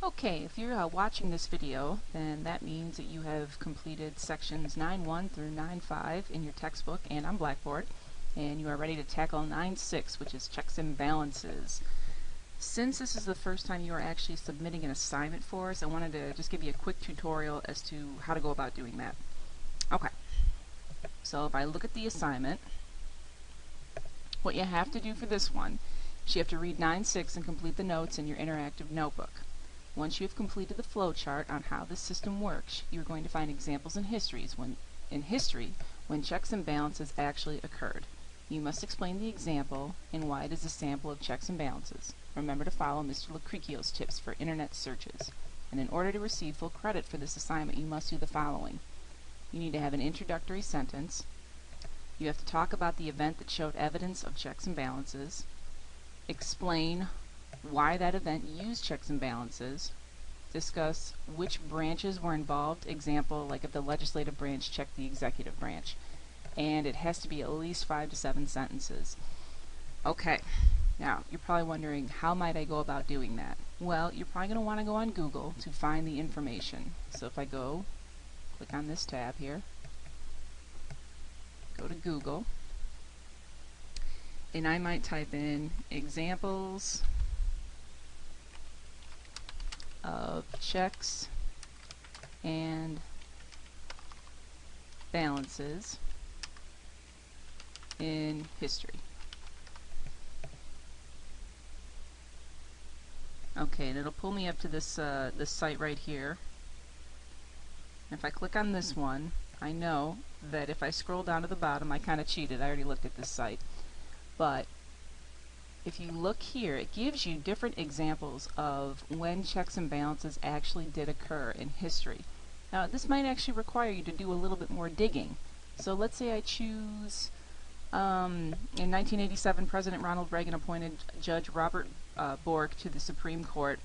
Okay, if you're watching this video, then that means that you have completed sections 9.1 through 9.5 in your textbook and on Blackboard, and you are ready to tackle 9.6, which is checks and balances. Since this is the first time you are actually submitting an assignment for us, I wanted to just give you a quick tutorial as to how to go about doing that. Okay, so if I look at the assignment, what you have to do for this one is you have to read 9.6 and complete the notes in your interactive notebook. Once you have completed the flowchart on how this system works, you're going to find examples in history when checks and balances actually occurred. You must explain the example and why it is a sample of checks and balances. Remember to follow Mr. Locricchio's tips for internet searches. And in order to receive full credit for this assignment, you must do the following. You need to have an introductory sentence. You have to talk about the event that showed evidence of checks and balances. Explain why that event used checks and balances. Discuss which branches were involved, example, like if the legislative branch checked the executive branch. And it has to be at least 5 to 7 sentences. Okay, now you're probably wondering, how might I go about doing that? Well, you're probably going to want to go on Google to find the information. So if I go, click on this tab here, go to Google, and I might type in examples of checks and balances in history. Okay, and it'll pull me up to this this site right here. And if I click on this one, I know that if I scroll down to the bottom, I kind of cheated. I already looked at this site. But if you look here, it gives you different examples of when checks and balances actually did occur in history. Now, this might actually require you to do a little bit more digging. So let's say I choose, in 1987, President Ronald Reagan appointed Judge Robert Bork to the Supreme Court,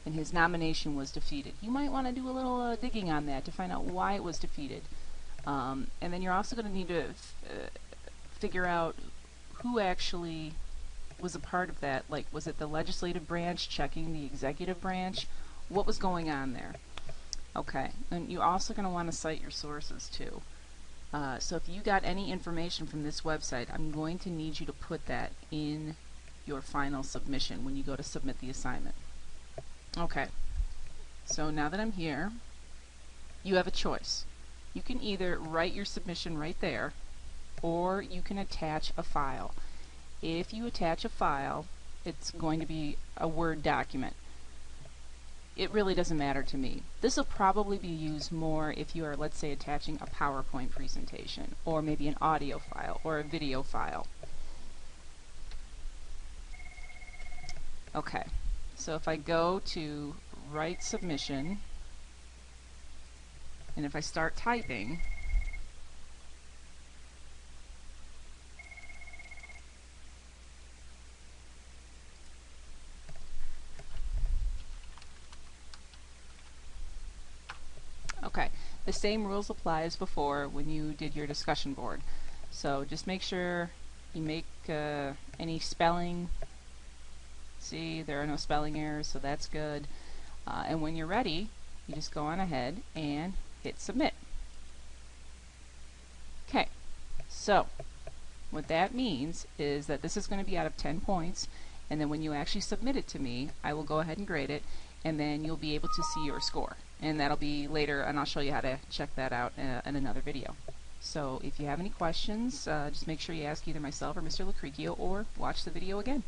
and his nomination was defeated. You might want to do a little digging on that to find out why it was defeated. And then you're also going to need to figure out who actually was a part of that. Like, was it the legislative branch checking the executive branch? What was going on there? Okay, and you're also going to want to cite your sources too. So if you got any information from this website, I'm going to need you to put that in your final submission when you go to submit the assignment. Okay, so now that I'm here, you have a choice. You can either write your submission right there, or you can attach a file. If you attach a file, it's going to be a Word document. It really doesn't matter to me. This will probably be used more if you are, let's say, attaching a PowerPoint presentation, or maybe an audio file, or a video file. Okay, so if I go to Write Submission, and if I start typing, okay, the same rules apply as before when you did your discussion board. So just make sure you make any spelling. See, there are no spelling errors, so that's good. And when you're ready, you just go on ahead and hit submit. Okay, so what that means is that this is going to be out of 10 points, and then when you actually submit it to me, I will go ahead and grade it, and then you'll be able to see your score. And that'll be later, and I'll show you how to check that out in another video. So if you have any questions, just make sure you ask either myself or Mr. Locricchio, or watch the video again.